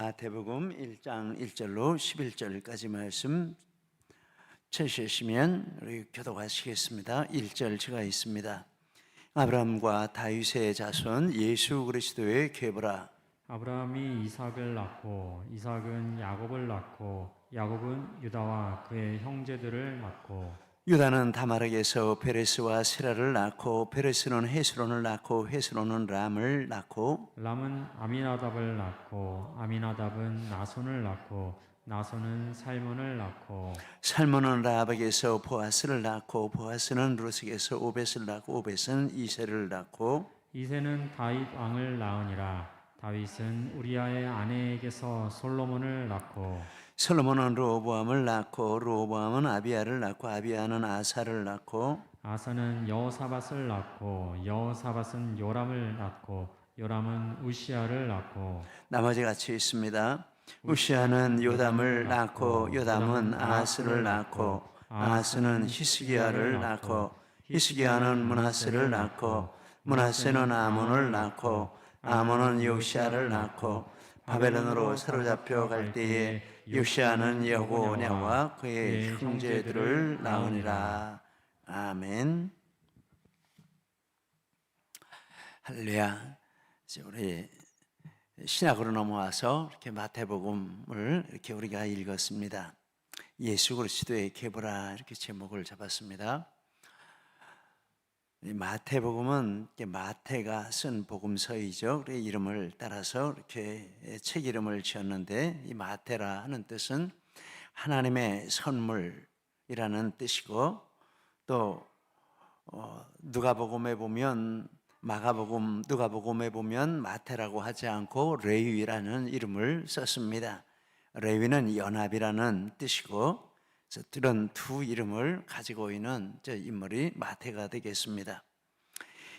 마태복음 1장 1절로 11절까지 말씀 찾으시면 우리 교독하시겠습니다. 1절 제가 있습니다. 아브라함과 다윗의 자손 예수 그리스도의 계보라. 아브라함이 이삭을 낳고 이삭은 야곱을 낳고 야곱은 유다와 그의 형제들을 낳고 유다는 다말에게서 베레스와 세라를 낳고 베레스는 헤스론을 낳고 헤스론은 람을 낳고 람은 아미나답을 낳고 아미나답은 나손을 낳고 나손은 살몬을 낳고 살몬은 라합에게서 보아스를 낳고 보아스는 루스에게서 오벳을 낳고 오벳은 이세를 낳고 이새는 다윗 왕을 낳으니라. 다윗은 우리아의 아내에게서 솔로몬을 낳고 솔로몬은 르호보암을 낳고 르호보암은 아비야를 낳고 아비야는 아사를 낳고 아사는 여호사밧을 낳고 여호사밧은 요람을 낳고 요람은 우시아를 낳고 나머지 같이 있습니다. 우시아는 요담을 낳고 요담은 아하스를 낳고 아하스는 히스기야를 낳고 히스기야는 므낫세를 낳고 므낫세는 아몬을 낳고 아몬은 요시아를 낳고 바벨론으로 사로잡혀 갈 때에 요시아는 여고냐와 그의 형제들을 낳으니라. 아멘. 할렐루야. 이제 우리 신약으로 넘어와서 이렇게 마태복음을 이렇게 우리가 읽었습니다. 예수 그리스도의 계보라 이렇게 제목을 잡았습니다. 이 마태복음은 마태가 쓴 복음서이죠. 그 이름을 따라서 이렇게 책 이름을 지었는데 이 마태라 하는 뜻은 하나님의 선물이라는 뜻이고 또 누가복음에 보면 마가복음, 누가복음에 보면 마태라고 하지 않고 레위라는 이름을 썼습니다. 레위는 연합이라는 뜻이고 이런 두 이름을 가지고 있는 저 인물이 마태가 되겠습니다.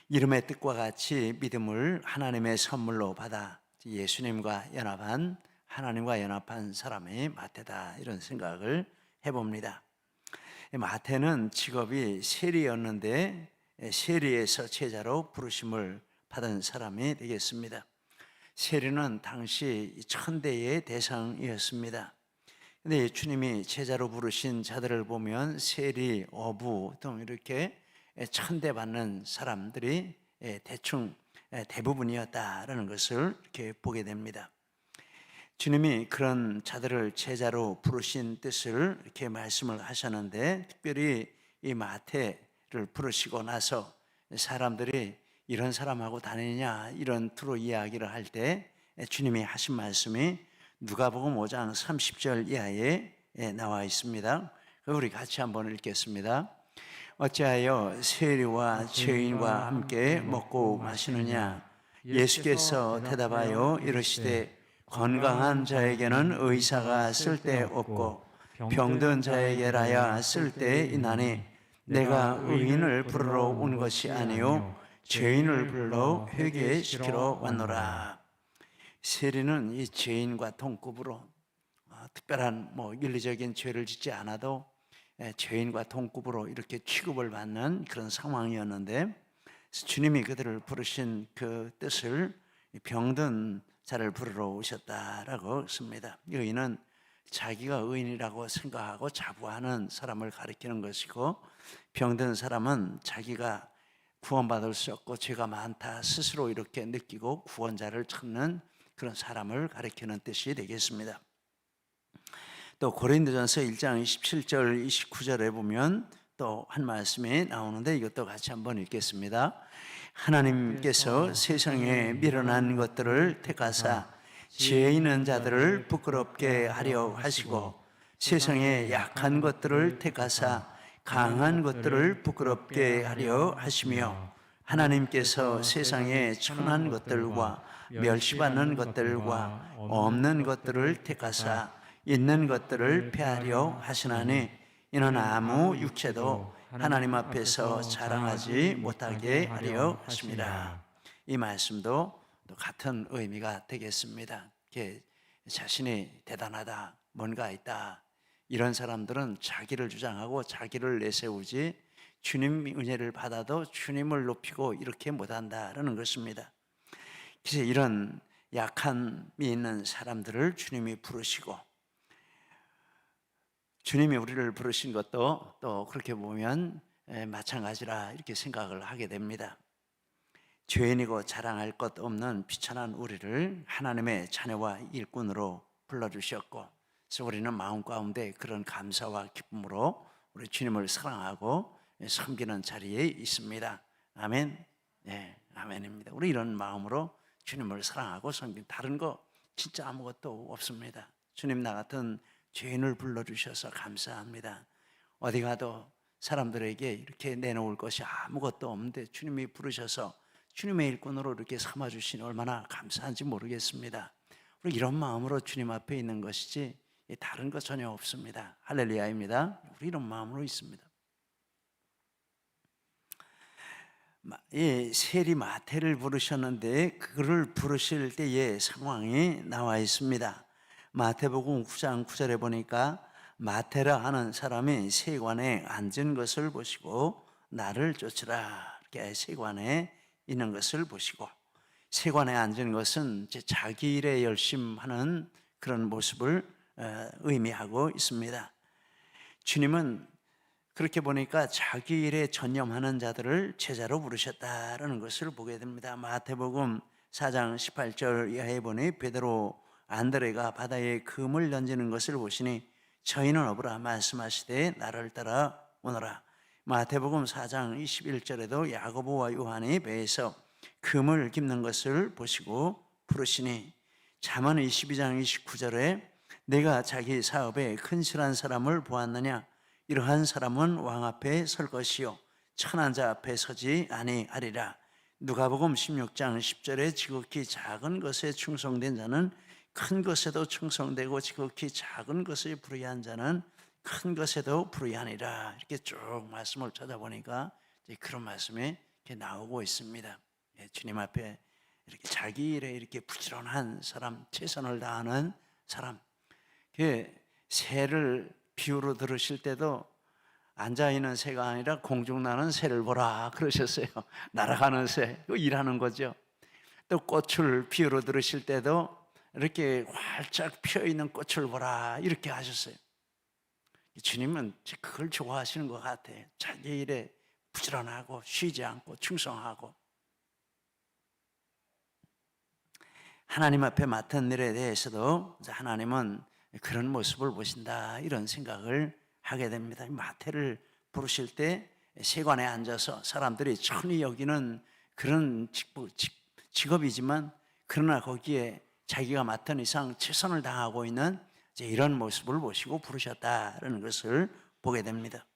이름의 뜻과 같이 믿음을 하나님의 선물로 받아 예수님과 연합한 하나님과 연합한 사람이 마태다 이런 생각을 해봅니다. 마태는 직업이 세리였는데 세리에서 제자로 부르심을 받은 사람이 되겠습니다. 세리는 당시 천대의 대상이었습니다. 근데 주님이 제자로 부르신 자들을 보면 세리, 어부 등 이렇게 천대받는 사람들이 대충 대부분이었다라는 것을 이렇게 보게 됩니다. 주님이 그런 자들을 제자로 부르신 뜻을 이렇게 말씀을 하셨는데 특별히 이 마태를 부르시고 나서 사람들이 이런 사람하고 다니냐 이런 투로 이야기를 할 때 주님이 하신 말씀이 누가복음 5장 30절 이하에 나와 있습니다. 우리 같이 한번 읽겠습니다. 어찌하여 세리와 죄인과 함께 먹고 마시느냐? 예수께서 대답하여 이르시되 건강한 자에게는 의사가 쓸데없고 병든 자에게라야 쓸데있나니 내가 의인을 부르러 온 것이 아니요 죄인을 불러 회개시키러 왔노라. 세리는 이 죄인과 동급으로 특별한 윤리적인 죄를 짓지 않아도 죄인과 동급으로 이렇게 취급을 받는 그런 상황이었는데 주님이 그들을 부르신 그 뜻을 병든 자를 부르러 오셨다라고 씁니다. 의인은 자기가 의인이라고 생각하고 자부하는 사람을 가리키는 것이고 병든 사람은 자기가 구원받을 수 없고 죄가 많다 스스로 이렇게 느끼고 구원자를 찾는 그런 사람을 가리키는 뜻이 되겠습니다. 또 고린도전서 1장 27절 29절에 보면 또 한 말씀이 나오는데 이것도 같이 한번 읽겠습니다. 하나님께서 세상에 미련한 것들을 택하사 지혜 있는 자들을 부끄럽게 하려 하시고 세상에 약한 것들을 택하사 강한 것들을 부끄럽게 하려 하시며 하나님께서 세상에 천한 것들과 멸시받는 것들과 없는 것들을 택하사 있는 것들을 폐하려 하시나니 이는 아무 육체도 하나님 앞에서 자랑하지 못하게 하려 하십니다. 이 말씀도 또 같은 의미가 되겠습니다. 자신이 대단하다, 뭔가 있다 이런 사람들은 자기를 주장하고 자기를 내세우지 주님 은혜를 받아도 주님을 높이고 이렇게 못한다라는 것입니다. 그래서 이런 약함이 있는 사람들을 주님이 부르시고, 주님이 우리를 부르신 것도 또 그렇게 보면 마찬가지라 이렇게 생각을 하게 됩니다. 죄인이고 자랑할 것 없는 비천한 우리를 하나님의 자녀와 일꾼으로 불러주셨고, 그래서 우리는 마음 가운데 그런 감사와 기쁨으로 우리 주님을 사랑하고 섬기는 자리에 있습니다. 아멘. 네, 아멘입니다. 우리 이런 마음으로 주님을 사랑하고 섬기는, 다른 거 진짜 아무것도 없습니다. 주님 나 같은 죄인을 불러주셔서 감사합니다. 어디 가도 사람들에게 이렇게 내놓을 것이 아무것도 없는데 주님이 부르셔서 주님의 일꾼으로 이렇게 삼아주시니 얼마나 감사한지 모르겠습니다. 우리 이런 마음으로 주님 앞에 있는 것이지 다른 거 전혀 없습니다. 할렐루야입니다. 우리 이런 마음으로 있습니다. 세리 마태를 부르셨는데 그를 부르실 때의 상황이 나와 있습니다. 마태복음 9장 9절에 보니까 마태라 하는 사람이 세관에 앉은 것을 보시고 나를 쫓으라, 이렇게 세관에 있는 것을 보시고, 세관에 앉은 것은 자기 일에 열심하는 그런 모습을 의미하고 있습니다. 주님은 그렇게 보니까 자기 일에 전념하는 자들을 제자로 부르셨다라는 것을 보게 됩니다. 마태복음 4장 18절 이하에 보니 베드로 안드레가 바다에 금을 던지는 것을 보시니 저희는 어부라 말씀하시되 나를 따라 오너라. 마태복음 4장 21절에도 야고보와 요한이 배에서 금을 깁는 것을 보시고 부르시니, 잠언 22장 29절에 내가 자기 사업에 큰실한 사람을 보았느냐, 이러한 사람은 왕 앞에 설 것이요 천한 자 앞에 서지 아니하리라. 누가복음 16장 10절에 지극히 작은 것에 충성된 자는 큰 것에도 충성되고 지극히 작은 것에 불의한 자는 큰 것에도 불의하니라. 이렇게 쭉 말씀을 찾아보니까 그런 말씀이 이렇게 나오고 있습니다. 주님 앞에 이렇게 자기 일에 이렇게 부지런한 사람, 최선을 다하는 사람, 새를 비유로 들으실 때도 앉아있는 새가 아니라 공중 나는 새를 보라 그러셨어요. 날아가는 새, 이거 일하는 거죠. 또 꽃을 비유로 들으실 때도 이렇게 활짝 피어있는 꽃을 보라 이렇게 하셨어요. 주님은 그걸 좋아하시는 것 같아요. 자기 일에 부지런하고 쉬지 않고 충성하고, 하나님 앞에 맡은 일에 대해서도 하나님은 그런 모습을 보신다, 이런 생각을 하게 됩니다. 마태를 부르실 때 세관에 앉아서 사람들이 천히 여기는 그런 직업이지만, 그러나 거기에 자기가 맡은 이상 최선을 다하고 있는 이런 모습을 보시고 부르셨다는 것을 보게 됩니다.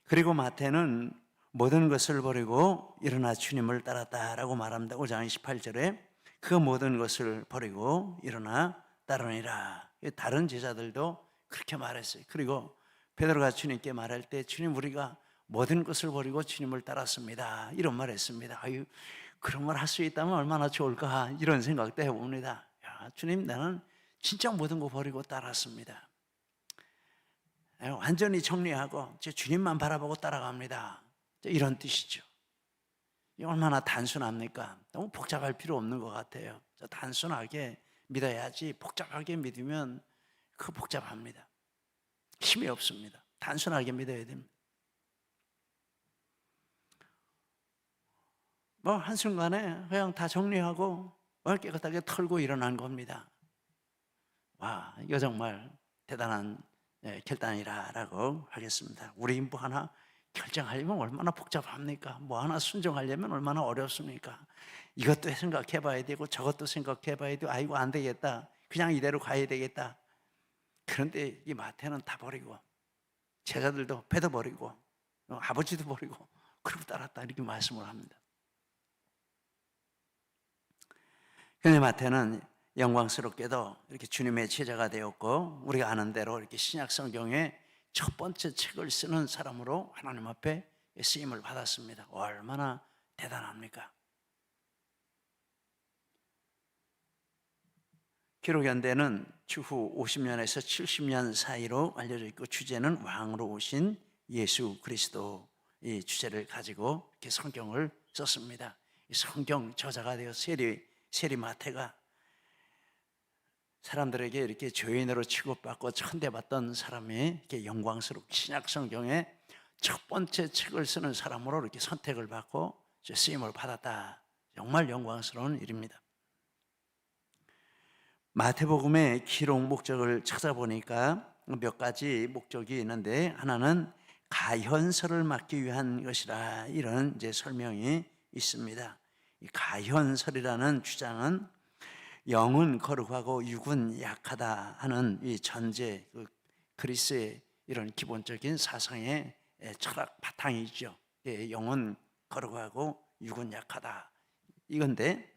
그리고 마태는 모든 것을 버리고 일어나 주님을 따랐다라고 말합니다. 5장 28절에 그 모든 것을 버리고 일어나 따르니라. 다른 제자들도 그렇게 말했어요. 그리고 베드로가 주님께 말할 때 주님, 우리가 모든 것을 버리고 주님을 따랐습니다, 이런 말 했습니다. 아유, 그런 말 할 수 있다면 얼마나 좋을까, 이런 생각도 해봅니다. 야, 주님, 나는 진짜 모든 거 버리고 따랐습니다. 완전히 정리하고 주님만 바라보고 따라갑니다, 이런 뜻이죠. 얼마나 단순합니까? 너무 복잡할 필요 없는 것 같아요. 단순하게 믿어야지 복잡하게 믿으면 그거 복잡합니다. 힘이 없습니다. 단순하게 믿어야 됩니다. 한순간에 그냥 다 정리하고 깨끗하게 털고 일어난 겁니다. 와, 이거 정말 대단한 결단이라고 하겠습니다. 우리 인부 하나 결정하려면 얼마나 복잡합니까? 뭐 하나 순종하려면 얼마나 어렵습니까? 이것도 생각해 봐야 되고 저것도 생각해 봐야 되고, 아이고 안 되겠다, 그냥 이대로 가야 되겠다. 그런데 이 마태는 다 버리고, 제자들도 배도 버리고 아버지도 버리고 그러고 따랐다, 이렇게 말씀을 합니다. 그런데 마태는 영광스럽게도 이렇게 주님의 제자가 되었고, 우리가 아는 대로 이렇게 신약 성경의 첫 번째 책을 쓰는 사람으로 하나님 앞에 쓰임을 받았습니다. 얼마나 대단합니까? 기록연대는 주후 50년에서 70년 사이로 알려져 있고, 주제는 왕으로 오신 예수 그리스도, 이 주제를 가지고 이렇게 성경을 썼습니다. 이 성경 저자가 되어 세리 마태가 사람들에게 이렇게 죄인으로 취급받고 천대받던 사람이 이렇게 영광스럽게 신약 성경에 첫 번째 책을 쓰는 사람으로 이렇게 선택을 받고 쓰임을 받았다. 정말 영광스러운 일입니다. 마태복음의 기록 목적을 찾아보니까 몇 가지 목적이 있는데, 하나는 가현설을 막기 위한 것이라, 이런 이제 설명이 있습니다. 이 가현설이라는 주장은 영은 거룩하고 육은 약하다 하는 이 전제, 그리스의 이런 기본적인 사상의 철학 바탕이죠. 영은 거룩하고 육은 약하다 이건데,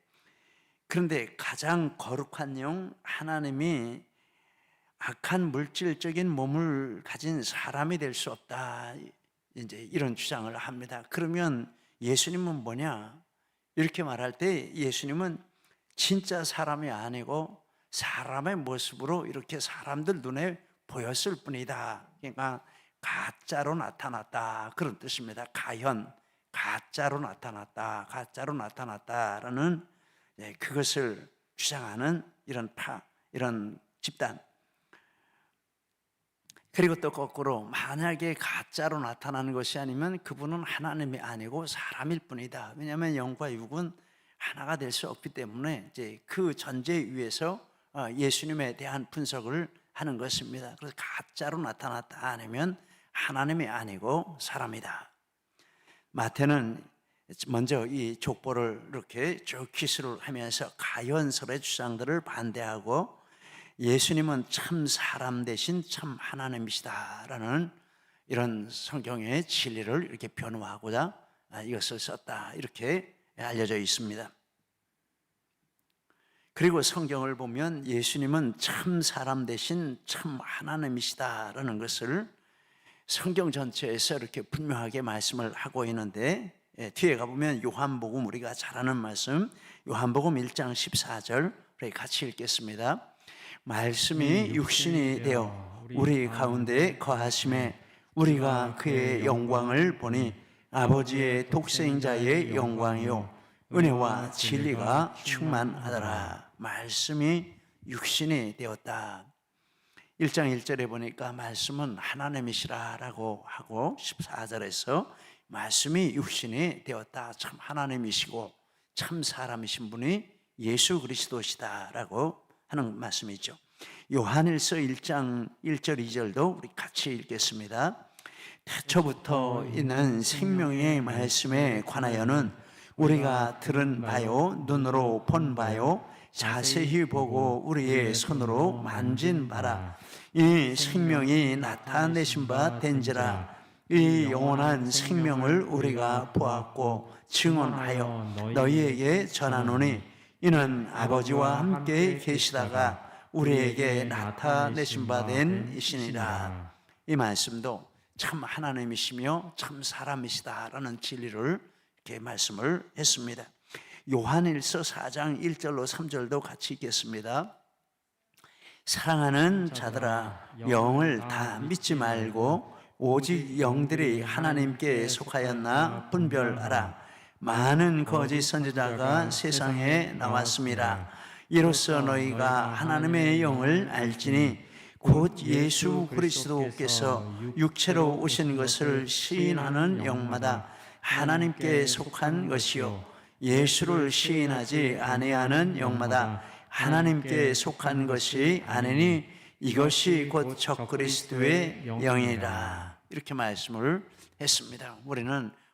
그런데 가장 거룩한 영 하나님이 악한 물질적인 몸을 가진 사람이 될 수 없다, 이제 이런 주장을 합니다. 그러면 예수님은 뭐냐? 이렇게 말할 때 예수님은 진짜 사람이 아니고 사람의 모습으로 이렇게 사람들 눈에 보였을 뿐이다. 그러니까 가짜로 나타났다, 그런 뜻입니다. 가현, 가짜로 나타났다, 가짜로 나타났다라는 그것을 주장하는 이런 집단. 그리고 또 거꾸로, 만약에 가짜로 나타나는 것이 아니면 그분은 하나님이 아니고 사람일 뿐이다. 왜냐하면 영과 육은 하나가 될 수 없기 때문에 이제 그 전제 위에서 예수님에 대한 분석을 하는 것입니다. 그래서 가짜로 나타났다 아니면 하나님이 아니고 사람이다. 마태는 먼저 이 족보를 이렇게 쭉 기술을 하면서 가현설의 주장들을 반대하고, 예수님은 참 사람 대신 참 하나님이시다라는 이런 성경의 진리를 이렇게 변호하고자 이것을 썼다, 이렇게 알려져 있습니다. 그리고 성경을 보면 예수님은 참 사람 대신 참 하나님이시다라는 것을 성경 전체에서 이렇게 분명하게 말씀을 하고 있는데, 뒤에 가보면 요한복음, 우리가 잘 아는 말씀, 요한복음 1장 14절 같이 읽겠습니다. 말씀이 육신이 되어 우리 가운데 거하심에 우리가 그의 영광을 보니 아버지의 독생자의 영광이요 은혜와 진리가 충만하더라. 말씀이 육신이 되었다. 1장 1절에 보니까 말씀은 하나님이시라라고 하고, 14절에서 말씀이 육신이 되었다, 참 하나님이시고 참 사람이신 분이 예수 그리스도시다라고 하는 말씀이죠. 요한일서 1장 1절 2절도 우리 같이 읽겠습니다. 태초부터 있는 생명의 말씀에 관하여는 우리가 들은 바요 눈으로 본 바요 자세히 보고 우리의 손으로 만진 바라. 이 생명이 나타내신 바 된지라. 이 영원한 생명을 우리가 보았고 증언하여 너희에게 전하노니 이는 아버지와 함께 계시다가 우리에게 나타내신 바 된 이시니라. 이 말씀도 참 하나님이시며 참 사람이시다라는 진리를 이렇게 말씀을 했습니다. 요한일서 4장 1절로 3절도 같이 읽겠습니다. 사랑하는 자들아, 영을 다 믿지 말고 오직 영들이 하나님께 속하였나 분별하라. 많은 거짓 선지자가 세상에 나왔습니다. 이로써 너희가 하나님의 영을 알지니 곧 예수 그리스도께서 육체로 오신 것을 시인하는 영마다 하나님께 속한 것이요 예수를 시인하지 아니하는 영마다 하나님께 속한 것이 아니니 이것이 곧 적그리스도의 영이라. 이렇게 말씀을 했습니다.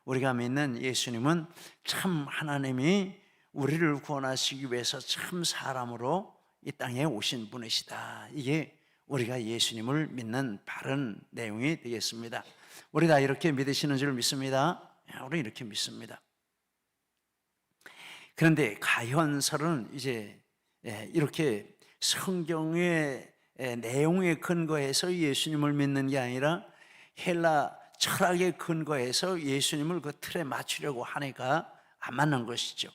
우리가 믿는 예수님은 참 하나님이 우리를 구원하시기 위해서 참 사람으로 이 땅에 오신 분이시다. 이게 우리가 예수님을 믿는 바른 내용이 되겠습니다. 우리 다 이렇게 믿으시는 줄 믿습니다. 우리 이렇게 믿습니다. 그런데 가현설은 이제 이렇게 성경의 내용에 근거해서 예수님을 믿는 게 아니라 헬라 철학에 근거해서 예수님을 그 틀에 맞추려고 하니까 안 맞는 것이죠.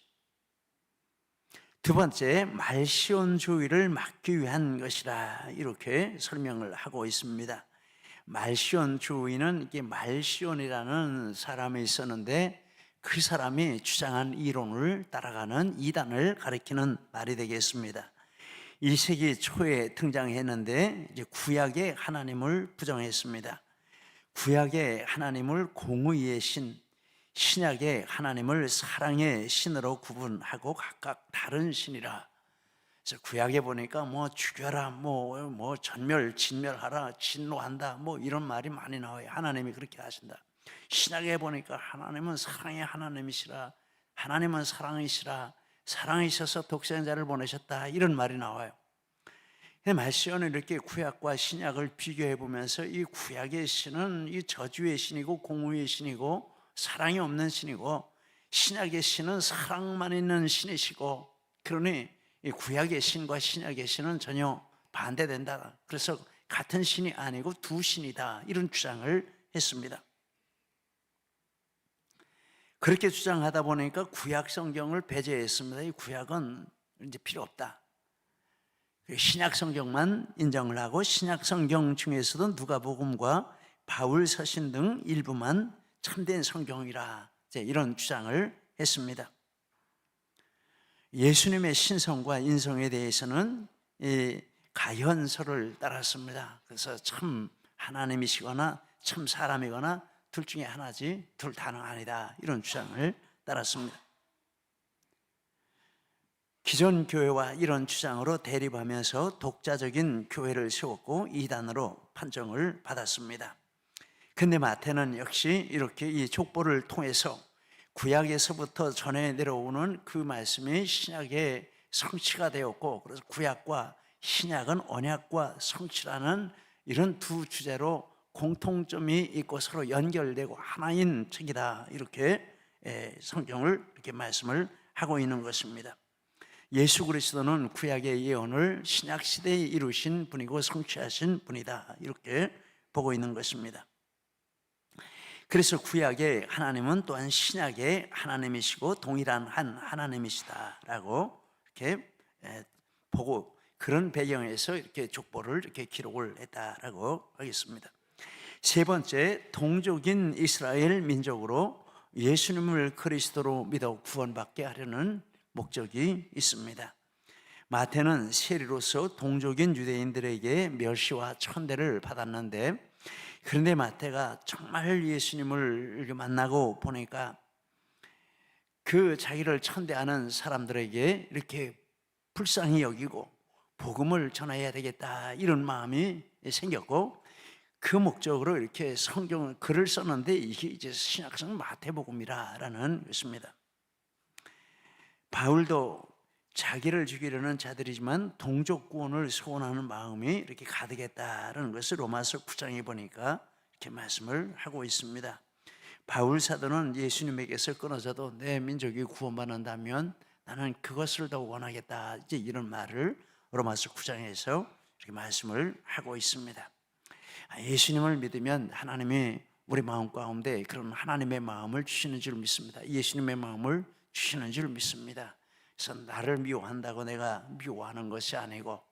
두 번째, 말시온주의를 막기 위한 것이라, 이렇게 설명을 하고 있습니다. 말시온주의는 이게 말시온이라는 사람이 있었는데 그 사람이 주장한 이론을 따라가는 이단을 가리키는 말이 되겠습니다. 2세기 초에 등장했는데 이제 구약의 하나님을 부정했습니다. 구약의 하나님을 공의의 신, 신약의 하나님을 사랑의 신으로 구분하고 각각 다른 신이라. 그래서 구약에 보니까 뭐 죽여라, 뭐 전멸, 진멸하라, 진노한다, 뭐 이런 말이 많이 나와요. 하나님이 그렇게 하신다. 신약에 보니까 하나님은 사랑의 하나님이시라, 하나님은 사랑이시라, 사랑이셔서 독생자를 보내셨다, 이런 말이 나와요. 말씀은 이렇게 구약과 신약을 비교해 보면서 이 구약의 신은 이 저주의 신이고 공의의 신이고 사랑이 없는 신이고, 신약의 신은 사랑만 있는 신이시고, 그러니 이 구약의 신과 신약의 신은 전혀 반대된다. 그래서 같은 신이 아니고 두 신이다, 이런 주장을 했습니다. 그렇게 주장하다 보니까 구약 성경을 배제했습니다. 이 구약은 이제 필요 없다. 신약 성경만 인정을 하고, 신약 성경 중에서도 누가복음과 바울 서신 등 일부만 참된 성경이라, 이런 주장을 했습니다. 예수님의 신성과 인성에 대해서는 이 가현설을 따랐습니다. 그래서 참 하나님이시거나 참 사람이거나 둘 중에 하나지 둘 다는 아니다, 이런 주장을 따랐습니다. 기존 교회와 이런 주장으로 대립하면서 독자적인 교회를 세웠고 이단으로 판정을 받았습니다. 근데 마태는 역시 이렇게 이 족보를 통해서 구약에서부터 전해 내려오는 그 말씀이 신약의 성취가 되었고, 그래서 구약과 신약은 언약과 성취라는 이런 두 주제로 공통점이 있고 서로 연결되고 하나인 책이다, 이렇게 성경을 이렇게 말씀을 하고 있는 것입니다. 예수 그리스도는 구약의 예언을 신약 시대에 이루신 분이고 성취하신 분이다, 이렇게 보고 있는 것입니다. 그래서 구약의 하나님은 또한 신약의 하나님이시고 동일한 한 하나님이시다라고 이렇게 보고, 그런 배경에서 이렇게 족보를 이렇게 기록을 했다라고 하겠습니다. 세 번째, 동족인 이스라엘 민족으로 예수님을 그리스도로 믿어 구원받게 하려는 목적이 있습니다. 마태는 세리로서 동족인 유대인들에게 멸시와 천대를 받았는데, 그런데 마태가 정말 예수님을 만나고 보니까 그 자기를 천대하는 사람들에게 이렇게 불쌍히 여기고 복음을 전해야 되겠다, 이런 마음이 생겼고, 그 목적으로 이렇게 성경을 글을 썼는데, 이게 이제 신약성 마태복음이라는 것입니다. 바울도 자기를 죽이려는 자들이지만 동족 구원을 소원하는 마음이 이렇게 가득했다는 것을 로마서 9장에 보니까 이렇게 말씀을 하고 있습니다. 바울 사도는 예수님에게서 끊어져도 내 민족이 구원받는다면 나는 그것을 더 원하겠다, 이제 이런 말을 로마서 9장에서 이렇게 말씀을 하고 있습니다. 예수님을 믿으면 하나님이 우리 마음 가운데 그런 하나님의 마음을 주시는 줄 믿습니다. 예수님의 마음을 주시는 줄 믿습니다. 그래서 나를 미워한다고 내가 미워하는 것이 아니고,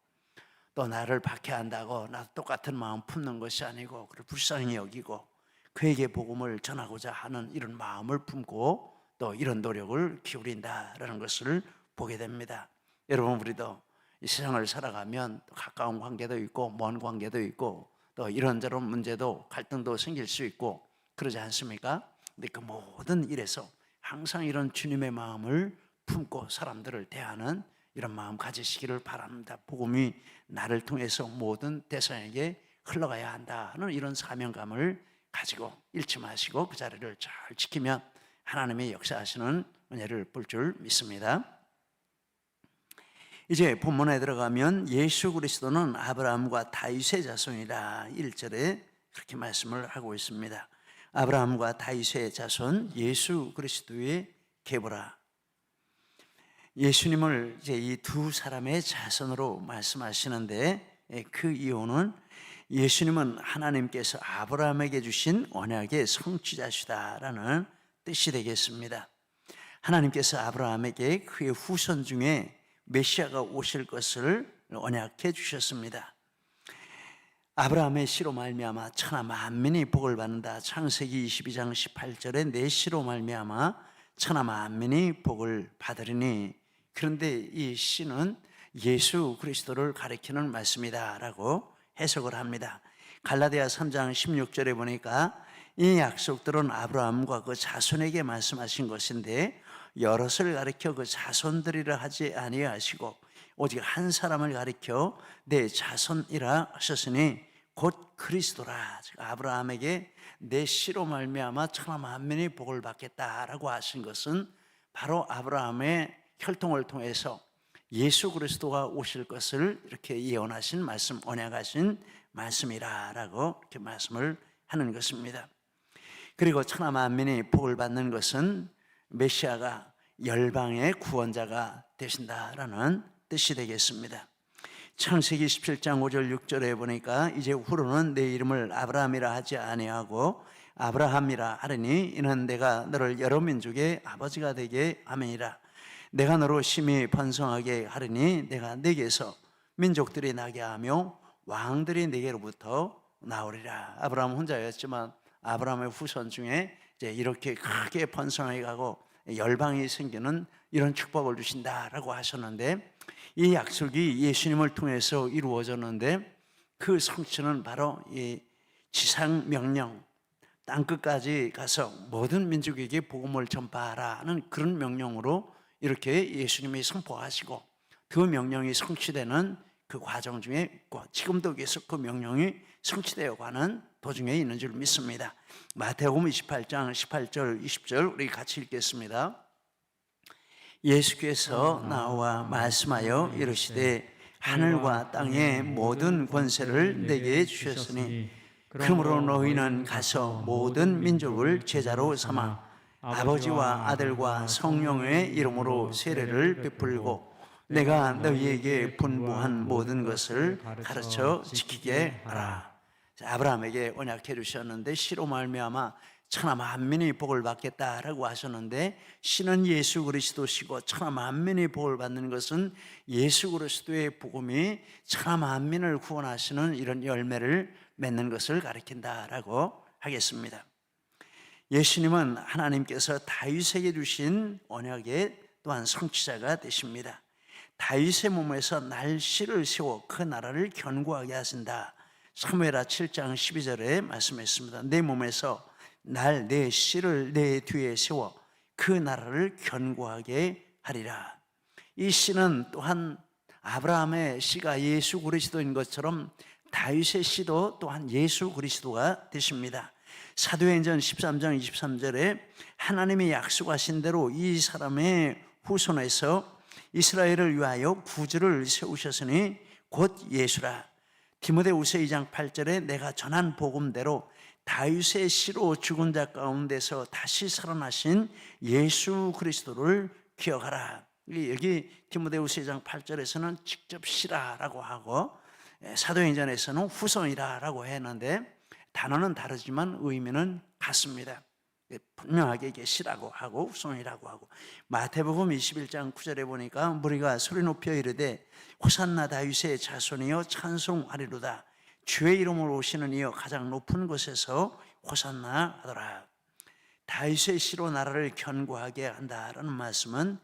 또 나를 박해한다고 나도 똑같은 마음 품는 것이 아니고, 그를 불쌍히 여기고 그에게 복음을 전하고자 하는 이런 마음을 품고 또 이런 노력을 기울인다라는 것을 보게 됩니다. 여러분, 우리도 이 세상을 살아가면 가까운 관계도 있고 먼 관계도 있고 또 이런저런 문제도 갈등도 생길 수 있고 그러지 않습니까? 근데 그 모든 일에서 항상 이런 주님의 마음을 품고 사람들을 대하는 이런 마음 가지시기를 바랍니다. 복음이 나를 통해서 모든 대상에게 흘러가야 한다는 이런 사명감을 가지고 잃지 마시고 그 자리를 잘 지키면 하나님의 역사하시는 은혜를 볼 줄 믿습니다. 이제 본문에 들어가면 예수 그리스도는 아브라함과 다윗의 자손이라 1절에 그렇게 말씀을 하고 있습니다. 아브라함과 다윗의 자손 예수 그리스도의 계보라. 예수님을 이제 이 두 사람의 자손으로 말씀하시는데, 그 이유는 예수님은 하나님께서 아브라함에게 주신 언약의 성취자시다라는 뜻이 되겠습니다. 하나님께서 아브라함에게 그의 후손 중에 메시아가 오실 것을 언약해 주셨습니다. 아브라함의 씨로 말미암아 천하 만민이 복을 받는다. 창세기 22장 18절에 내 씨로 말미암아 천하 만민이 복을 받으리니. 그런데 이 씨는 예수 그리스도를 가리키는 말씀이다라고 해석을 합니다. 갈라디아 3장 16절에 보니까 이 약속들은 아브라함과 그 자손에게 말씀하신 것인데 여럿을 가리켜 그 자손들이라 하지 아니하시고 오직 한 사람을 가리켜 내 자손이라 하셨으니 곧 그리스도라. 아브라함에게 내 씨로 말미암아 천하 만민이 복을 받겠다라고 하신 것은 바로 아브라함의 혈통을 통해서 예수 그리스도가 오실 것을 이렇게 예언하신 말씀, 언약하신 말씀이라라고 이렇게 말씀을 하는 것입니다. 그리고 천하 만민이 복을 받는 것은 메시아가 열방의 구원자가 되신다라는 뜻이 되겠습니다. 창세기 17장 5절 6절에 보니까 이제 후로는 내 이름을 아브라함이라 하지 아니하고 아브라함이라 하리니 이는 내가 너를 여러 민족의 아버지가 되게 함이니라. 내가 너로 심히 번성하게 하리니 내가 네게서 민족들이 나게 하며 왕들이 네게로부터 나오리라. 아브라함 혼자였지만 아브라함의 후손 중에 이제 이렇게 크게 번성해 가고 열방이 생기는 이런 축복을 주신다라고 하셨는데 이 약속이 예수님을 통해서 이루어졌는데 그 성취는 바로 이 지상 명령, 땅끝까지 가서 모든 민족에게 복음을 전파하라는 그런 명령으로 이렇게 예수님이 선포하시고 그 명령이 성취되는 그 과정 중에 지금도 계속 그 명령이 성취되어 가는 도중에 있는 줄 믿습니다. 마태복음 28장 18절 20절 우리 같이 읽겠습니다. 예수께서 나와 말씀하여 이르시되 하늘과 땅의 모든 권세를 내게 주셨으니 그러므로 너희는 가서 모든 민족을 제자로 삼아 아버지와 아들과 성령의 이름으로 세례를 베풀고 내가 너희에게 분부한 모든 것을 가르쳐 지키게 하라. 아브라함에게 언약해 주셨는데 씨로 말미암아 천하 만민이 복을 받겠다라고 하셨는데 씨는 예수 그리스도시고 천하 만민이 복을 받는 것은 예수 그리스도의 복음이 천하 만민을 구원하시는 이런 열매를 맺는 것을 가리킨다라고 하겠습니다. 예수님은 하나님께서 다윗에게 주신 언약의 또한 성취자가 되십니다. 다윗의 몸에서 날씨를 세워 그 나라를 견고하게 하신다. 사무엘하 7장 12절에 말씀했습니다. 내 몸에서 내 씨를 내 뒤에 세워 그 나라를 견고하게 하리라. 이 씨는 또한 아브라함의 씨가 예수 그리스도인 것처럼 다윗의 씨도 또한 예수 그리스도가 되십니다. 사도행전 13장 23절에 하나님이 약속하신 대로 이 사람의 후손에서 이스라엘을 위하여 구주를 세우셨으니 곧 예수라. 디모데후서 2장 8절에 내가 전한 복음대로 다윗의 씨로 죽은 자 가운데서 다시 살아나신 예수 그리스도를 기억하라. 여기 디모데후서 2장 8절에서는 직접 씨라라고 하고 사도행전에서는 후손이라라고 했는데 단어는 다르지만 의미는 같습니다. 분명하게 이게 씨라고 하고 후손이라고 하고 마태복음 21장 9절에 보니까 무리가 소리 높여 이르되 호산나 다윗의 자손이여 찬송하리로다. 주의 이름으로 오시는 이여 가장 높은 곳에서 호산나 하더라. 다윗의 씨로 나라를 견고하게 한다라는 말씀은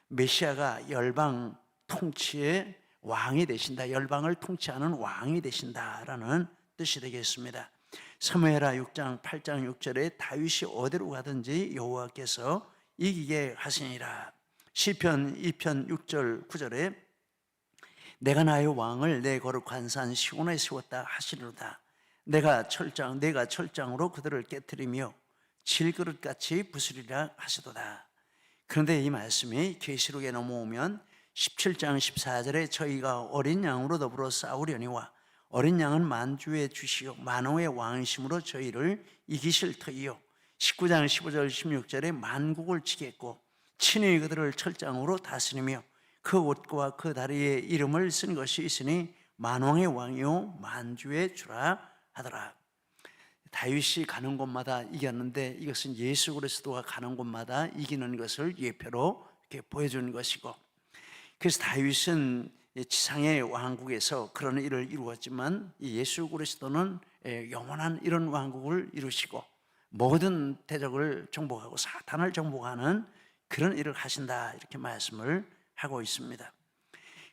메시아가 열방 통치의 왕이 되신다, 열방을 통치하는 왕이 되신다라는 뜻이 되겠습니다. 사무엘하 6장 8장 6절에 다윗이 어디로 가든지 여호와께서 이기게 하시니라. 시편 2편 6절 9절에 내가 나의 왕을 내 거룩한 산 시온에 세웠다 하시리로다. 내가 철장으로 그들을 깨뜨리며 질그릇같이 부수리라 하시도다. 그런데 이 말씀이 계시록에 넘어오면 17장 14절에 저희가 어린 양으로 더불어 싸우려니와 어린 양은 만주의 주시요 만왕의 왕이심으로 저희를 이기실 터이요 19장 15절 16절에 만국을 치겠고 친히 그들을 철장으로 다스리며 그 옷과 그 다리에 이름을 쓴 것이 있으니 만왕의 왕이요 만주의 주라 하더라. 다윗이 가는 곳마다 이겼는데 이것은 예수 그리스도가 가는 곳마다 이기는 것을 예표로 이렇게 보여주는 것이고, 그래서 다윗은 지상의 왕국에서 그런 일을 이루었지만 예수 그리스도는 영원한 이런 왕국을 이루시고 모든 대적을 정복하고 사탄을 정복하는 그런 일을 하신다, 이렇게 말씀을 하고 있습니다.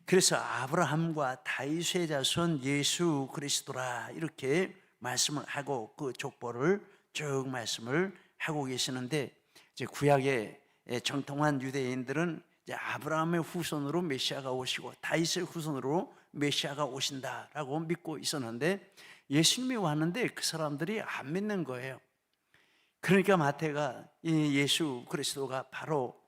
그래서 아브라함과 다윗의 자손 예수 그리스도라 이렇게 말씀을 하고 그 족보를 쭉 말씀을 하고 계시는데, 이제 구약의 정통한 유대인들은 이제 아브라함의 후손으로 메시아가 오시고 다윗의 후손으로 메시아가 오신다라고 믿고 있었는데, 예수님이 왔는데 그 사람들이 안 믿는 거예요. 그러니까 마태가 이 예수 그리스도가 바로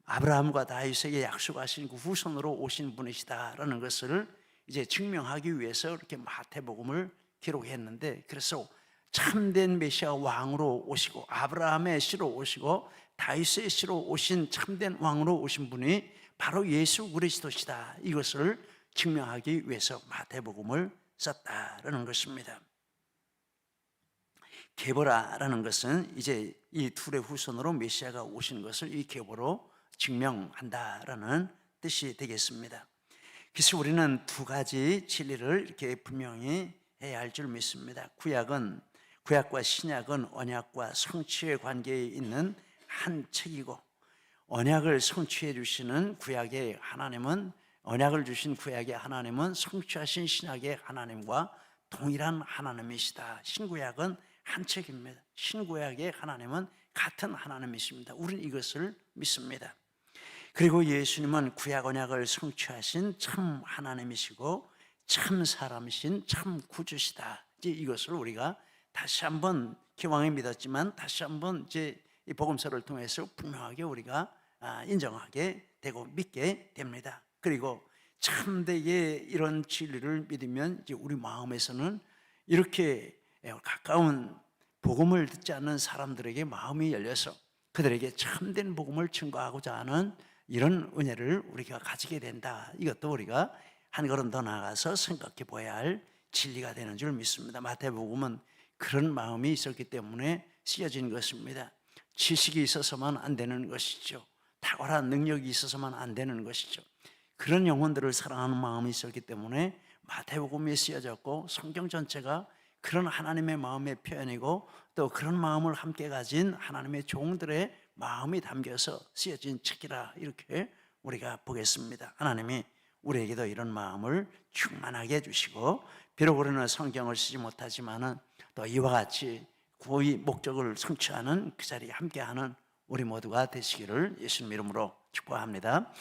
아브라함과 다윗에게 약속하신 그 후손으로 오신 분이시다라는 것을 이제 증명하기 위해서 이렇게 마태복음을 기록했는데, 그래서 참된 메시아 왕으로 오시고 아브라함의 씨로 오시고 다윗의 씨로 오신 참된 왕으로 오신 분이 바로 예수 그리스도시다, 이것을 증명하기 위해서 마태복음을 썼다라는 것입니다. 계보라라는 것은 이제 이 둘의 후손으로 메시아가 오신 것을 이 계보로 증명한다라는 뜻이 되겠습니다. 그래서 우리는 두 가지 진리를 이렇게 분명히 해야 할 줄 믿습니다. 구약과 신약은 언약과 성취의 관계에 있는 한 책이고, 언약을 성취해 주시는 구약의 하나님은, 언약을 주신 구약의 하나님은 성취하신 신약의 하나님과 동일한 하나님이시다. 신구약은 한 책입니다. 신구약의 하나님은 같은 하나님이십니다. 우리는 이것을 믿습니다. 그리고 예수님은 구약 언약을 성취하신 참 하나님이시고 참 사람이신 참 구주시다. 이제 이것을 우리가 다시 한번 기왕에 믿었지만 다시 한번 이제 이 복음서를 통해서 분명하게 우리가 인정하게 되고 믿게 됩니다. 그리고 참되게 이런 진리를 믿으면 이제 우리 마음에서는 이렇게 가까운 복음을 듣지 않는 사람들에게 마음이 열려서 그들에게 참된 복음을 증거하고자 하는 이런 은혜를 우리가 가지게 된다. 이것도 우리가 한 걸음 더 나아가서 생각해 봐야 할 진리가 되는 줄 믿습니다. 마태복음은 그런 마음이 있었기 때문에 쓰여진 것입니다. 지식이 있어서만 안 되는 것이죠. 탁월한 능력이 있어서만 안 되는 것이죠. 그런 영혼들을 사랑하는 마음이 있었기 때문에 마태복음이 쓰여졌고, 성경 전체가 그런 하나님의 마음의 표현이고 또 그런 마음을 함께 가진 하나님의 종들의 마음이 담겨서 쓰여진 책이라 이렇게 우리가 보겠습니다. 하나님이 우리에게도 이런 마음을 충만하게 해주시고, 비록 우리는 성경을 쓰지 못하지만은 또 이와 같이 구의 목적을 성취하는 그 자리에 함께하는 우리 모두가 되시기를 예수님 이름으로 축복합니다.